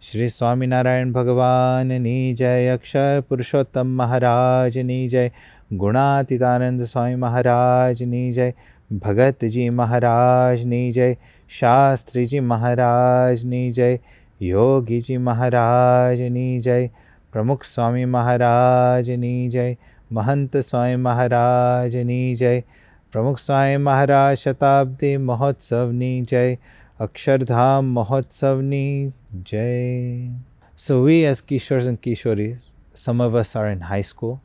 Shri Swaminarayan Bhagavan Ni Jai, Akshar Purushottam Maharaj Ni Jai, Gunatitananda Swami Maharaj Ni Jai, Bhagat Ji Maharaj Ni Jai, Shastri Ji Maharaj Ni Jai, Yogi Ji Maharaj Ni Jai, Pramukh Swami Maharaj Ni Jai, Mahant Swami Maharaj Ni Jai, Pramukh Swami Maharaj Shatabdi Mahotsav Ni Jai, Akshardham Mahotsav Ni Jai. So we as Kishores and Kishoris, some of us are in high school,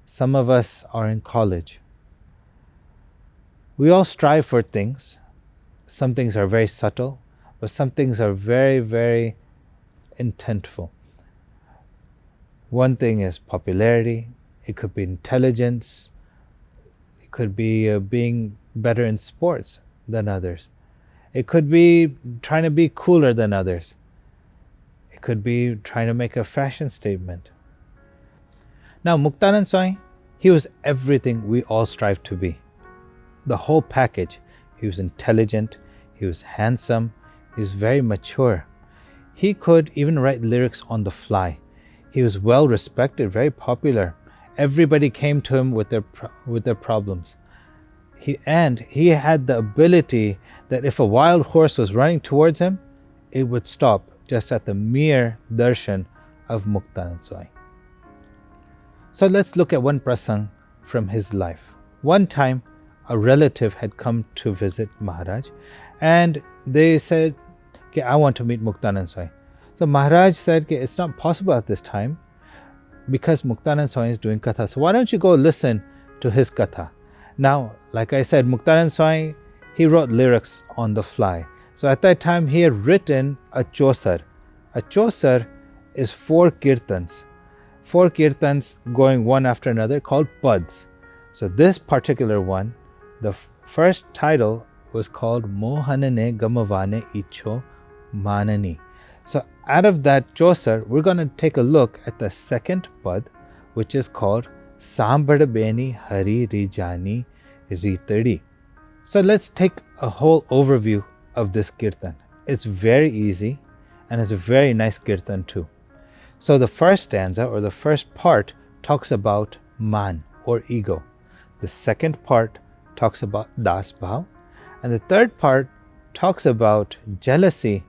some of us are in college. We all strive for things. Some things are very subtle, but some things are very, very intentful. One thing is popularity. It could be intelligence. It could be being better in sports than others. It could be trying to be cooler than others. It could be trying to make a fashion statement. Now, Muktanand Swami, he was everything we all strive to be. The whole package. He was intelligent, he was handsome, he was very mature. He could even write lyrics on the fly. He was well respected, very popular. Everybody came to him with their problems. He had the ability that if a wild horse was running towards him, it would stop just at the mere darshan of Muktanand Swami. So let's look at one prasang from his life. One time, a relative had come to visit Maharaj and they said, okay, I want to meet Muktanand Swami. So Maharaj said, okay, it's not possible at this time because Muktanand Swami is doing katha. So why don't you go listen to his katha? Now, like I said, Muktanand Swami, he wrote lyrics on the fly. So at that time, he had written a chosad. A chosad is 4 kirtans. 4 kirtans going one after another called pads. So this particular one, the first title was called Mohanane Gamavane Icho Manani. So out of that chosad, we're going to take a look at the second pad, which is called Sambhal Beni Rijhyani Ritadi. So let's take a whole overview of this kirtan. It's very easy and it's a very nice kirtan too. So the first stanza or the first part talks about man or ego. The second part talks about das bhav, and the third part talks about jealousy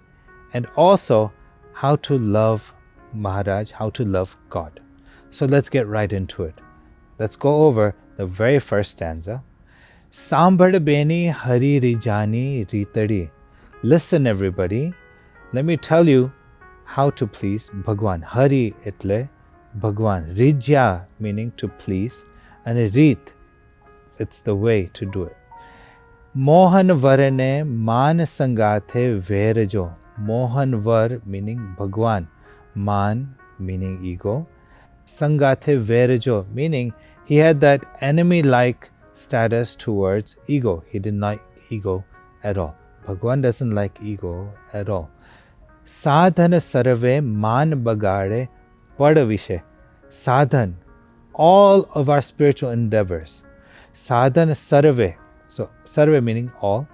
and also how to love Maharaj, how to love God. So let's get right into it. Let's go over the very first stanza. Sambhal Beni Rijhyani Ritadi. Listen everybody, let me tell you how to please Bhagwan. Hari etle Bhagwan. Rijya meaning to please, and Rit, it's the way to do it. Mohan varane man sangathe verajo. Mohan var meaning Bhagwan. Man meaning ego. Sangathe verajo meaning he had that enemy-like status towards ego. He didn't like ego at all. Bhagwan doesn't like ego at all. Sadhana sarve man bagade padavishe. Sadhan, all of our spiritual endeavors. Sadhana sarve, so sarve meaning all.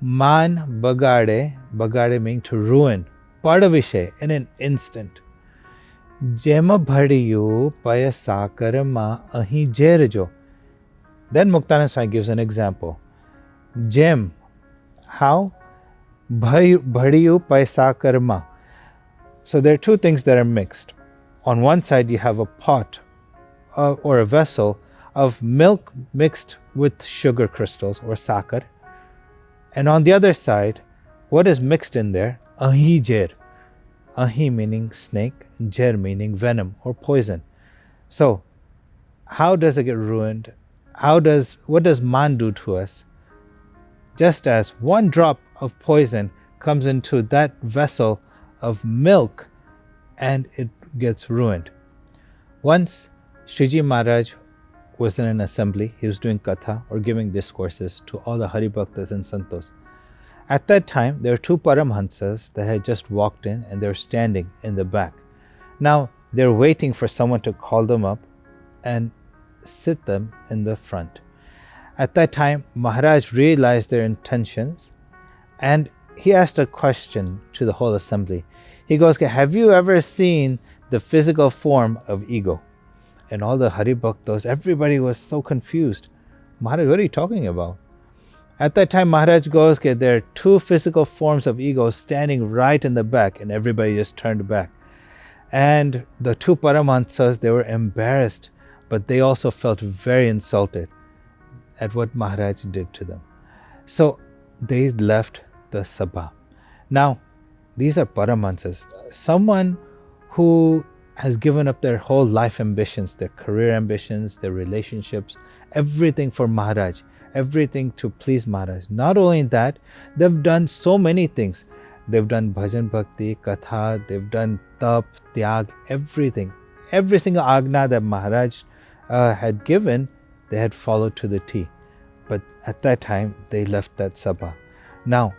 Man bagade, bagade meaning to ruin. Padavishe, in an instant. Jema bhadiyu paya sakarama ahi jerjo. Then Muktanand Swami gives an example. Gem, how? Bhadiyu paisa karma. So there are two things that are mixed. On one side you have a pot or a vessel of milk mixed with sugar crystals or sakar. And on the other side, what is mixed in there? Ahi jer. Ahi meaning snake, jer meaning venom or poison. So how does it get ruined? What does man do to us? Just as one drop of poison comes into that vessel of milk and it gets ruined. Once Shriji Maharaj was in an assembly, he was doing katha or giving discourses to all the Hari Bhaktas and Santos. At that time, there were 2 Paramhansas that had just walked in and they were standing in the back. Now, they're waiting for someone to call them up and sit them in the front. At that time, Maharaj realized their intentions and he asked a question to the whole assembly. He goes, have you ever seen the physical form of ego? And all the Hari Bhaktas, everybody was so confused. Maharaj, what are you talking about? At that time, Maharaj goes, there are two physical forms of ego standing right in the back, and everybody just turned back. And the two Paramahansas, they were embarrassed, but they also felt very insulted at what Maharaj did to them. So they left the Sabha. Now, these are Paramahansas. Someone who has given up their whole life ambitions, their career ambitions, their relationships, everything for Maharaj, everything to please Maharaj. Not only that, they've done so many things. They've done bhajan bhakti, katha, they've done tap, tyag, everything. Every single agna that Maharaj had given, they had followed to the T. But at that time, they left that Sabha. Now,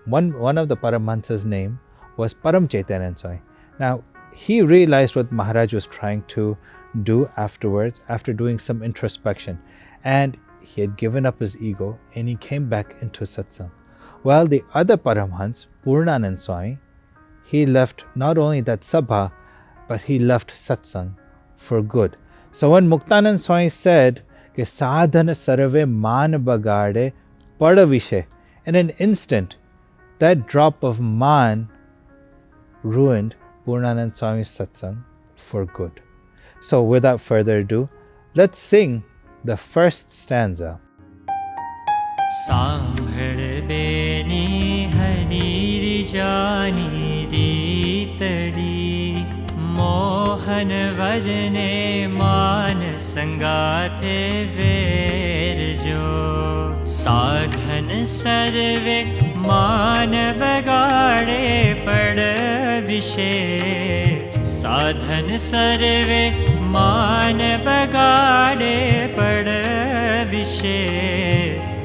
one of the Paramahansa's name was Param Chaitanya Swami. Now, he realized what Maharaj was trying to do afterwards, after doing some introspection. And he had given up his ego and he came back into satsang. While the other Paramhans, Purnanand Swami, he left not only that Sabha, but he left satsang for good. So when Muktanand Swami said, Sadhana sarve man bagade padavishe, in an instant, that drop of man ruined Purnanand Swami's satsang for good. So without further ado, let's sing the first stanza. Sambhal Beni Rijhyani Ritadi Mohan varne maan sangathe ver jo Sadhan sarve मान बगाड़े पड़ विषे साधन सर्वे मान बगाड़े पड़ विषे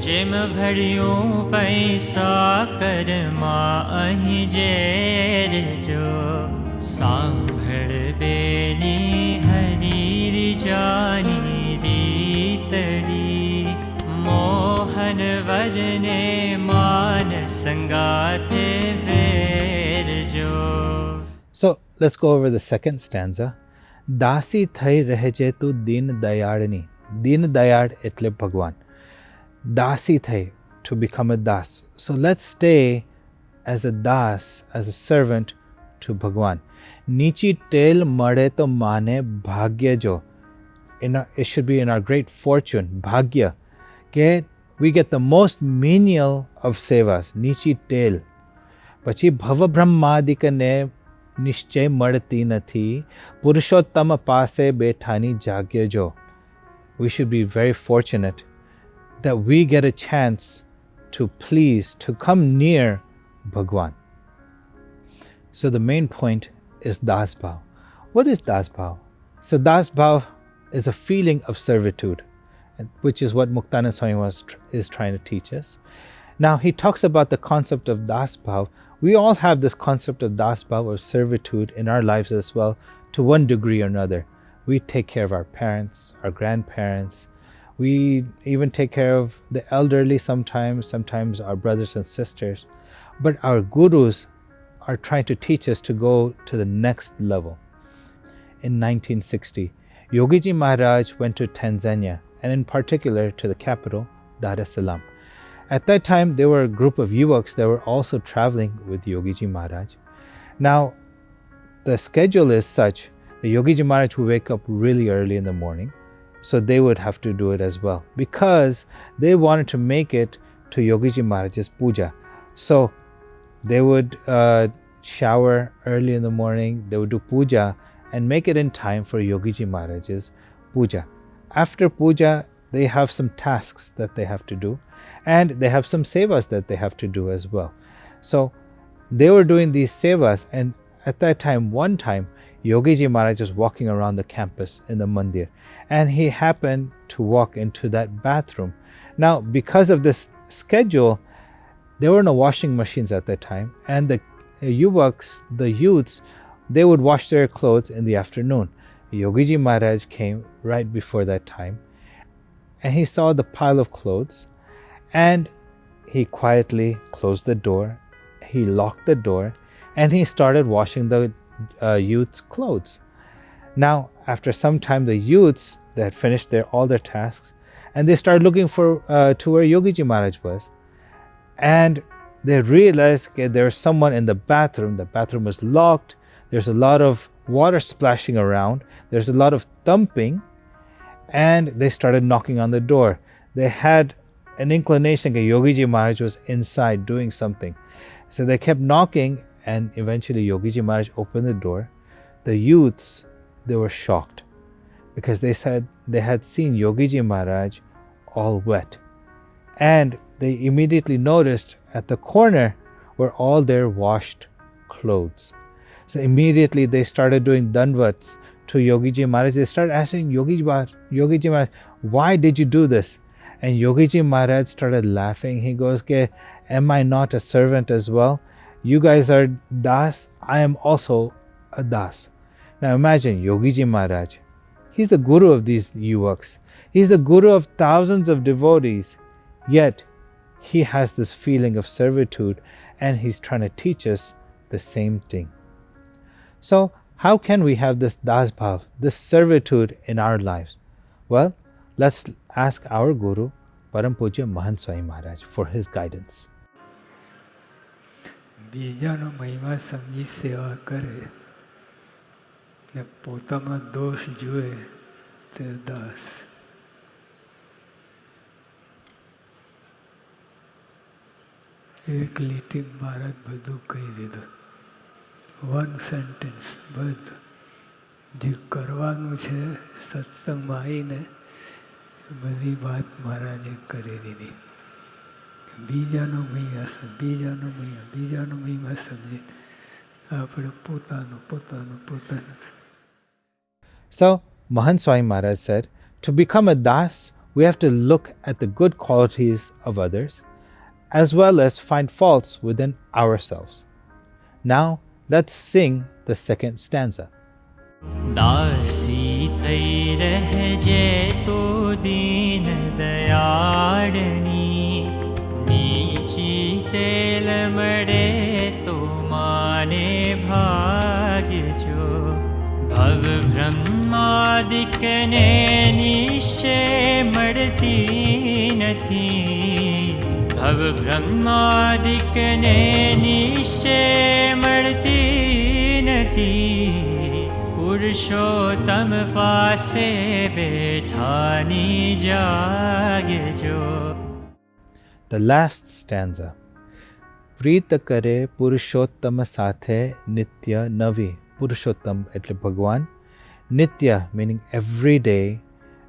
gym भड़ियों पैसा करमा अहीं जेर जो सांभड़ बेनी हरी रिजानी रीतड़ी मोहन वरने मान संगाथे वेर जो. So let's go over the second stanza. Dasi thai રહેજે તું દીન દયાળની. Deen dayad etle Bhagwan. Dasi thai, to become a das. So let's stay as a das, as a servant to Bhagwan. Nichi tel made to mane bhagya jo. It should be in our great fortune, bhagya. We get the most menial of sevas, nichi tel. Pachi bhava brahmadika ne નિશ્ચય મળતી નથી પુરુષોત્તમ પાસે બેઠાની જાગ્ય જો. We should be very fortunate that we get a chance to please, to come near Bhagwan. So the main point is Das Bhav. What is Das Bhav? So Das Bhav is a feeling of servitude, which is what Muktanand Swami is trying to teach us. Now he talks about the concept of Das Bhav. We all have this concept of Das Bhav, of servitude, in our lives as well, to one degree or another. We take care of our parents, our grandparents. We even take care of the elderly sometimes our brothers and sisters. But our gurus are trying to teach us to go to the next level. In 1960, Yogiji Maharaj went to Tanzania, and in particular to the capital, Dar es Salaam. At that time, there were a group of yuvaks that were also traveling with Yogiji Maharaj. Now, the schedule is such that Yogiji Maharaj would wake up really early in the morning, so they would have to do it as well, because they wanted to make it to Yogiji Maharaj's puja. So they would shower early in the morning, they would do puja and make it in time for Yogiji Maharaj's puja. After puja, they have some tasks that they have to do, and they have some sevas that they have to do as well. So they were doing these sevas, and at that time, one time, Yogiji Maharaj was walking around the campus in the mandir, and he happened to walk into that bathroom. Now, because of this schedule, there were no washing machines at that time, and the yuvaks, the youths, they would wash their clothes in the afternoon. Yogiji Maharaj came right before that time, and he saw the pile of clothes, and he quietly closed the door he locked the door and he started washing the youth's clothes. Now, after some time, the youths, they had finished all their tasks, and they started looking for to where Yogiji Maharaj was. And they realized there was someone in the bathroom. The bathroom was locked. There's a lot of water splashing around. There's a lot of thumping. And they started knocking on the door. They had an inclination that Yogiji Maharaj was inside doing something. So they kept knocking, and eventually Yogiji Maharaj opened the door. The youths, they were shocked because they said they had seen Yogiji Maharaj all wet. And they immediately noticed at the corner were all their washed clothes. So immediately they started doing dandavats to Yogiji Maharaj. They started asking Yogiji Maharaj, why did you do this? And Yogiji Maharaj started laughing. He goes, am I not a servant as well? You guys are das, I am also a das. Now imagine Yogiji Maharaj. He's the guru of these yuvaks. He's the guru of thousands of devotees. Yet he has this feeling of servitude, and he's trying to teach us the same thing. So how can we have this das bhav, this servitude in our lives? Well, let's ask our Guru, Param Pujya Mahant Swami Maharaj, for his guidance. બીજાનો મહિમા સમજી સેવા કરે ને પોતામાં દોષ જુએ તે દાસ. એક લીટી મહારાજ બધું કહી દીધું. વન સેન્ટેન્સ બધું જે કરવાનું છે સત્સંગમાં આવીને બધી વાત મહારાજે કરી દીધી. બીજાનો મહિમા સમજી આપણે પોતાનું. So Mahant Swami Maharaj said, to become a das, we have to look at the good qualities of others as well as find faults within ourselves. Now let's sing the second stanza. दासी थई रहजे तो दीन दयाड़नी, नीची तेल मड़े तो माने भाग्य जो, भव ब्रह्मादिक ने निश्चय मड़ती नथी, भव ब्रह्मादिक ने निश्चय मड़ती नथी, पुरुषोत्तम पासे बैठानी जागे जो. The last stanza. Preet kare Purushottam sathe nitya navi. Purushottam etle Bhagwan. Nitya meaning every day,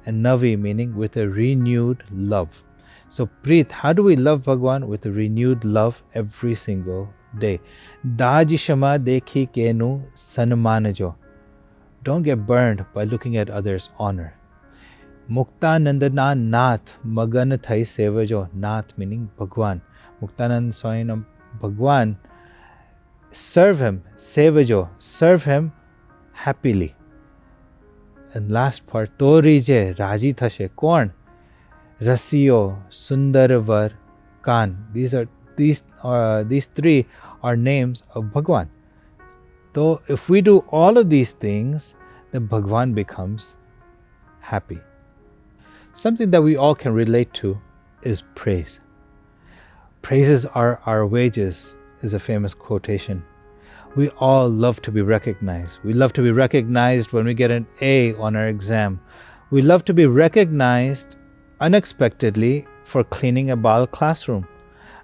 and navi meaning with a renewed love. So Preet, how do we love Bhagwan? With a renewed love every single day. Daji shama dekhi kenu sanmanajo. Don't get burned by looking at others' honor. Muktanandana Nath Magan Thai Sevajo. Nath meaning Bhagwan. Muktanand Swami Bhagwan. Serve him, Sevajo. Serve him happily. And last part, Torije Raji Thashe. Korn? Rasiyo Sundarvar Kan. These three are names of Bhagwan. So if we do all of these things, then Bhagwan becomes happy. Something that we all can relate to is praise. Praises are our wages is a famous quotation. We all love to be recognized. We love to be recognized when we get an A on our exam. We love to be recognized unexpectedly for cleaning a Baal classroom.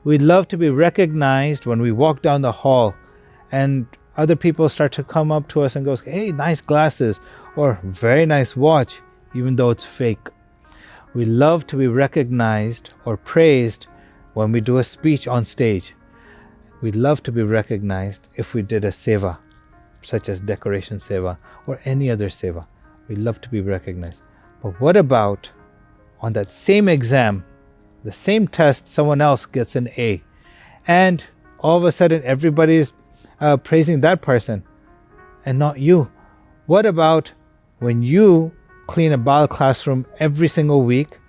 We love to be recognized when we walk down the hall and other people start to come up to us and go, hey, nice glasses, or very nice watch, even though it's fake. We love to be recognized or praised when we do a speech on stage. We love to be recognized if we did a seva, such as decoration seva or any other seva. We love to be recognized. But what about on that same exam, the same test, someone else gets an A, and all of a sudden everybody's praising that person and not you? What about when you clean a Baal classroom every single week,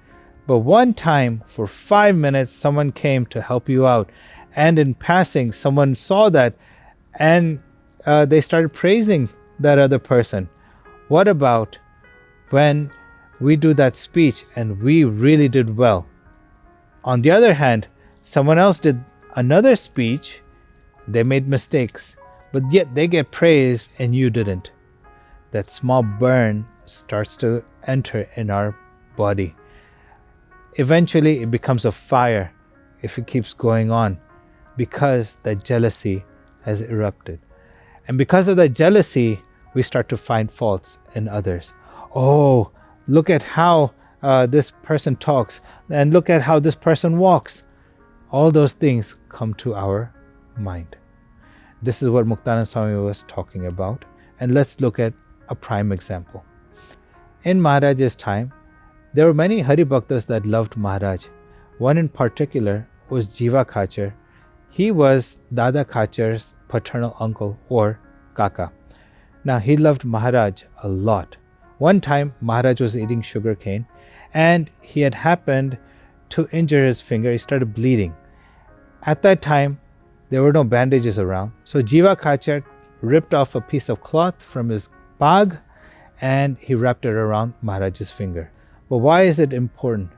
but one time for 5 minutes someone came to help you out and in passing someone saw that and they started praising that other person. What about when we do that speech and we really did well? On the other hand, someone else did another speech, they made mistakes, but yet they get praised and you didn't. That small burn starts to enter in our body. Eventually it becomes a fire if it keeps going on, because that jealousy has erupted. And because of that jealousy, we start to find faults in others. Oh, look at how this person talks, and look at how this person walks. All those things come to our mind. This is what Muktanand Swami was talking about. And let's look at a prime example. In Maharaj's time, there were many Hari Bhaktas that loved Maharaj. One in particular was Jiva Khachar. He was Dada Khachar's paternal uncle or Kaka. Now he loved Maharaj a lot. One time Maharaj was eating sugarcane and he had happened to injure his finger. He started bleeding. At that time, there were no bandages around. So Jiva Khachar ripped off a piece of cloth from his pag and he wrapped it around Maharaj's finger. But why is it important?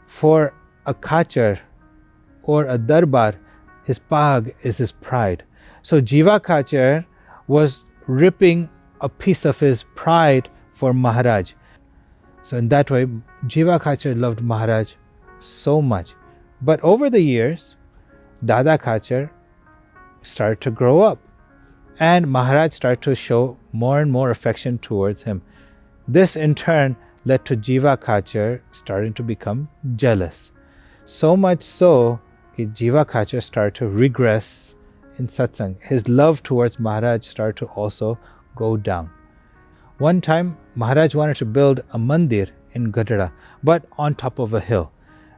For a Khachar or a Darbar, his pag is his pride. So Jiva Khachar was ripping a piece of his pride for Maharaj. So in that way, Jiva Khachar loved Maharaj so much. But over the years, Dada Khachar started to grow up and Maharaj started to show more and more affection towards him. This in turn led to Jiva Khachar starting to become jealous. So much so, Jiva Khachar started to regress in satsang. His love towards Maharaj started to also go down. One time, Maharaj wanted to build a mandir in Gadara, but on top of a hill.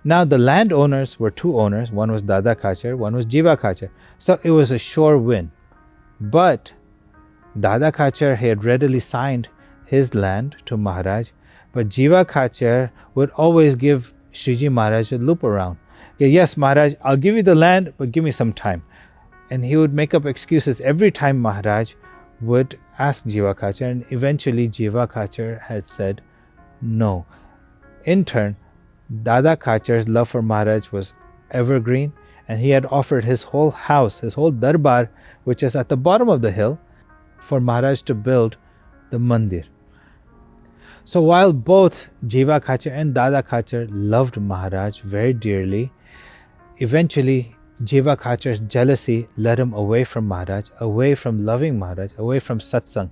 Now the landowners were two owners, one was Dada Khachar, one was Jiva Khachar. So it was a sure win. But Dada Khachar had readily signed his land to Maharaj, but Jiva Khachar would always give Shriji Maharaj a loop around. Yes, Maharaj, I'll give you the land, but give me some time. And he would make up excuses every time Maharaj would ask Jiva Khachar, and eventually Jiva Khachar had said no. In turn, Dada Khachar's love for Maharaj was evergreen, and he had offered his whole house, his whole darbar, which is at the bottom of the hill, for Maharaj to build the mandir. So while both Jiva Khachar and Dada Khachar loved Maharaj very dearly, eventually Jiva Khachar's jealousy led him away from Maharaj, away from loving Maharaj, away from satsang.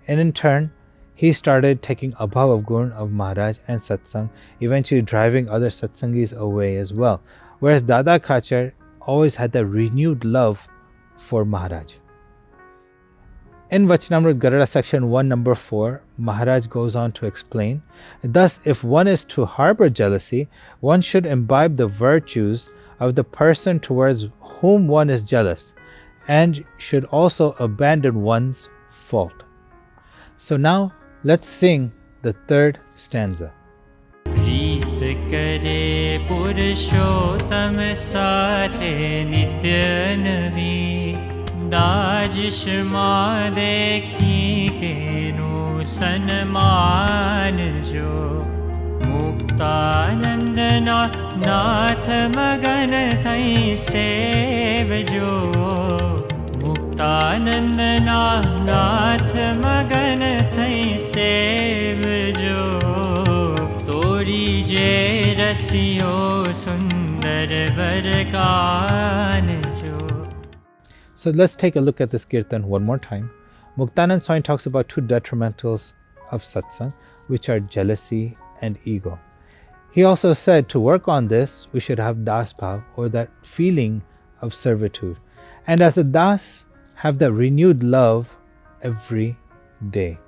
And in turn, he started taking abhav of gun of Maharaj and satsang, eventually driving other satsangis away as well. Whereas Dada Khachar always had that renewed love for Maharaj. In Vachanamrit Gadara section 1 number 4, Maharaj goes on to explain, thus if one is to harbor jealousy, one should imbibe the virtues of the person towards whom one is jealous, and should also abandon one's fault. So now let's sing the third stanza. प्रीत करे पुरुषोत्तम साथे नित्य नवी दाज शर्मा देखी केनु सन्मान जो मुक्तानंद नाथ मगन थई save जो मुक्तानंद नाथ मगन थई सेव जो तोरी जे रसियो सुंदर वरकान जो. So let's take a look at this kirtan one more time. Muktanand Swami talks about two detrimentals of satsang, which are jealousy and ego. He also said to work on this, we should have das bhav, or that feeling of servitude. And as a das, have that renewed love every day.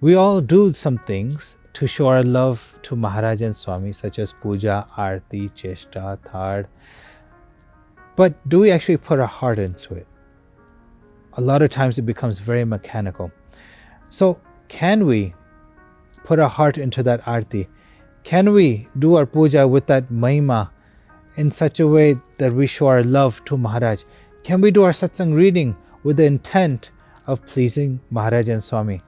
We all do some things to show our love to Maharaj and Swami, such as puja, arti, cheshta, thard. But do we actually put our heart into it? A lot of times it becomes very mechanical. So can we put our heart into that arti? Can we do our puja with that mahima in such a way that we show our love to Maharaj? Can we do our satsang reading with the intent of pleasing Maharaj and Swami?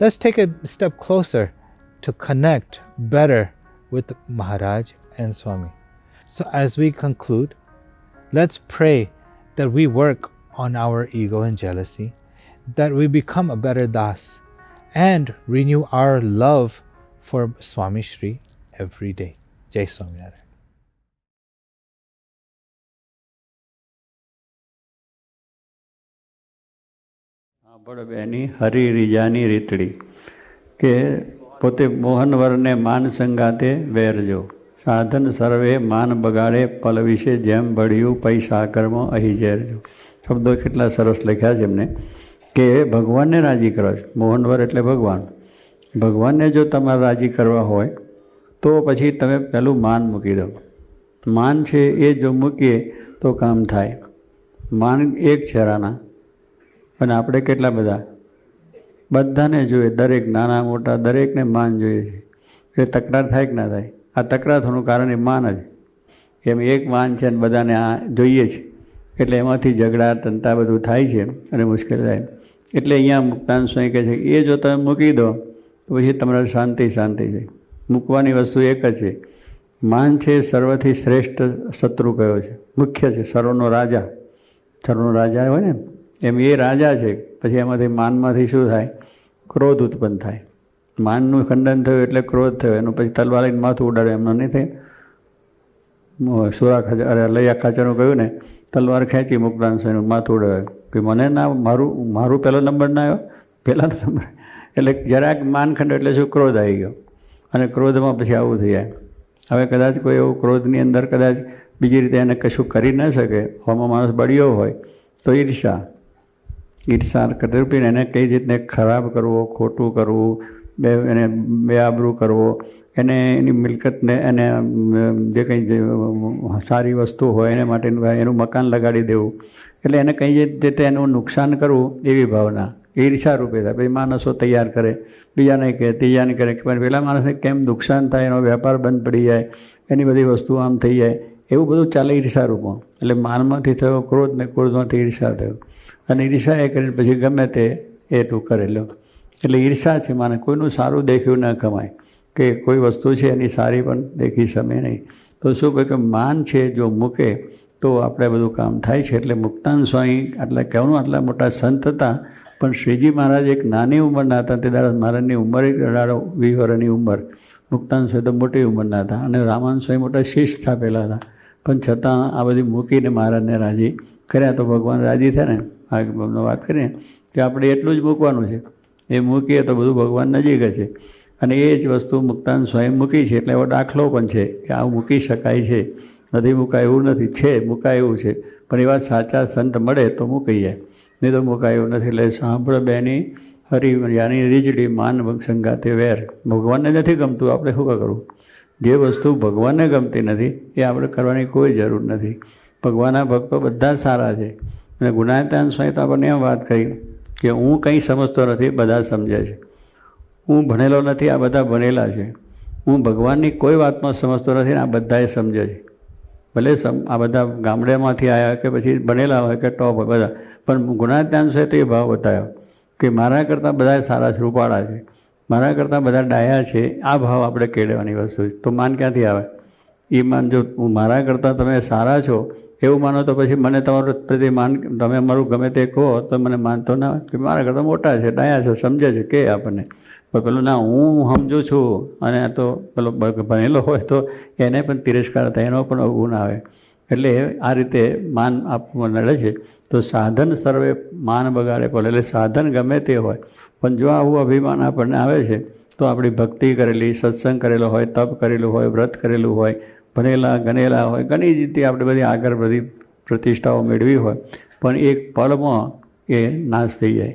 Let's take a step closer to connect better with Maharaj and Swami. So as we conclude, let's pray that we work on our ego and jealousy, that we become a better Das, and renew our love for Swami Shri every day. Jai Swaminarayan. સાંભળ બેની હરી રીજાની રીતડી કે પોતે મોહનવરને માન સંગાતે વેરજો, સાધન સર્વે માન બગાડે, પલ વિશે જેમ ભળ્યું પૈસા કર્મ અહીં ઝેરજો. શબ્દો કેટલા સરસ લખ્યા છે એમને કે ભગવાનને રાજી કરો છો. મોહનવર એટલે ભગવાન. ભગવાનને જો તમારે રાજી કરવા હોય તો પછી તમે પહેલું માન મૂકી દો. માન છે એ જો મૂકીએ તો કામ થાય. માન એક છેરાના અને આપણે કેટલા બધા, બધાને જોઈએ, દરેક નાના મોટા દરેકને માન જોઈએ છે. એ તકરાર થાય કે ના થાય? આ તકરાર થવાનું કારણ એ માન જ. એમ એક માન છે અને બધાને આ જોઈએ છે એટલે એમાંથી ઝઘડા તંતા બધું થાય છે અને મુશ્કેલ થાય. એટલે અહીંયા મુક્તાનંદ સ્વામી કહે છે એ જો તમે મૂકી દો તો પછી તમારે શાંતિ છે. મૂકવાની વસ્તુ એક જ છે. માન છે સર્વથી શ્રેષ્ઠ શત્રુ કયો છે, મુખ્ય છે, સર્વનો રાજા. સર્વનો રાજા હોય ને એમ એ રાજા છે. પછી એમાંથી માનમાંથી શું થાય? ક્રોધ ઉત્પન્ન થાય. માનનું ખંડન થયું એટલે ક્રોધ થયો. એનું પછી તલવાર લઈને માથું ઉડાડે એમનો નહીં થાય. સુરા ખાચર લૈયા ખાચરનું કહ્યું ને, તલવાર ખેંચી મુક્તાનંદ સ્વામીનું માથું ઉડાડે કે મને ના મારું પહેલો નંબર ના આવ્યો, પહેલાનો નંબર. એટલે જરાક માન ખંડ એટલે શું? ક્રોધ આવી ગયો. અને ક્રોધમાં પછી આવું થઈ જાય. હવે કદાચ કોઈ એવું ક્રોધની અંદર કદાચ બીજી રીતે એને કશું કરી ન શકે, હોમાં માણસ બળ્યો હોય તો ઈર્ષા રૂપીને એને કઈ રીતને ખરાબ કરવો, ખોટું કરવું, એને બેઆબરૂ કરવો, એને એની મિલકતને એને જે કંઈ સારી વસ્તુ હોય એને માટે એનું મકાન લગાડી દેવું, એટલે એને કઈ રીતે એનું નુકસાન કરવું એવી ભાવના ઈર્ષા રૂપે થાય. પછી માણસો તૈયાર કરે, બીજાને કહે, ત્રીજાને કરે કે પેલા માણસને કેમ નુકસાન થાય, એનો વેપાર બંધ પડી જાય, એની બધી વસ્તુઓ આમ થઈ જાય, એવું બધું ચાલે ઈર્ષા રૂપમાં. એટલે માનમાંથી થયો ક્રોધ ને ક્રોધમાંથી ઈર્ષા થયો. અને ઈર્ષા એ કરીને પછી ગમે તે એટલું કરેલો. એટલે ઈર્ષા છે માને કોઈનું સારું દેખ્યું ન કમાય, કે કોઈ વસ્તુ છે એની સારી પણ દેખી સમે નહીં. તો શું કહે કે માન છે જો મૂકે તો આપણે બધું કામ થાય છે. એટલે મુક્તાનંદ સ્વામી આટલા કહેવાનું આટલા મોટા સંત હતા, પણ શ્રીજી મહારાજ એક નાની ઉંમરના હતા. તે દાદા મહારાજની ઉંમર 18-20 વર્ષની ઉંમર. મુક્તાનંદ સ્વામી તો મોટી ઉંમરના હતા અને રામાનંદ સ્વામી મોટા શિષ્ય સ્થાપેલા હતા. પણ છતાં આ બધી મૂકીને મહારાજને રાજી કર્યા તો ભગવાન રાજી થયા ને. આ વાત કરીએ કે આપણે એટલું જ મૂકવાનું છે. એ મૂકીએ તો બધું ભગવાન નજીક છે. અને એ જ વસ્તુ મુક્તાનંદ સ્વામી મૂકી છે. એટલે એવો દાખલો પણ છે કે આ મૂકી શકાય છે. નથી મુકાય એવું નથી, છે મુકાય એવું છે. પણ એવા સાચા સંત મળે તો મૂકી જાય, નહીં તો મુકાય એવું નથી. એટલે સાંભળ બેની હરિયાની રીજડી માન સંગાતે વેર. ભગવાનને નથી ગમતું, આપણે શું કરવું? જે વસ્તુ ભગવાનને ગમતી નથી એ આપણે કરવાની કોઈ જરૂર નથી. ભગવાનના ભક્તો બધા સારા છે. અને ગુણાતીતાનંદ સ્વામી તો આપણને એમ વાત કરી કે હું કંઈ સમજતો નથી, બધા સમજે છે. હું ભણેલો નથી, આ બધા ભણેલા છે. હું ભગવાનની કોઈ વાતમાં સમજતો નથી ને આ બધાએ સમજે છે. ભલે આ બધા ગામડેમાંથી આવ્યા કે પછી ભણેલા હોય કે ટોપ હોય બધા, પણ ગુણાતીતાનંદ સ્વામી તો એ ભાવ બતાવ્યો કે મારા કરતાં બધા સારા છે, રૂપાળા છે, મારા કરતાં બધા ડાયા છે. આ ભાવ આપણે કેળવવાની વસ્તુ છે. તો માન ક્યાંથી આવે? એ માન જો હું મારા કરતાં તમે સારા છો એવું માનો તો પછી મને તમારું પ્રતિ માન, તમે મારું ગમે તે કહો તો મને માનતો ના કે મારા કરતાં મોટા છે, ડાયા છે, સમજે છે કે આપણને. પણ પેલું ના હું સમજું છું અને તો પેલો ભણેલો હોય તો એને પણ તિરસ્કાર થાય, એનો પણ અવગુણ આવે. એટલે આ રીતે માન આપવા નડે છે. તો સાધન સર્વે માન બગાડે પડે. એટલે સાધન ગમે તે હોય પણ જો આવું અભિમાન આપણને આવે છે તો આપણી ભક્તિ કરેલી, સત્સંગ કરેલો હોય, તપ કરેલું હોય, વ્રત કરેલું હોય, ભણેલા ગણેલા હોય, ઘણી રીતે આપણે બધી આગળ બધી પ્રતિષ્ઠાઓ મેળવી હોય પણ એક પળમાં એ નાશ થઈ જાય.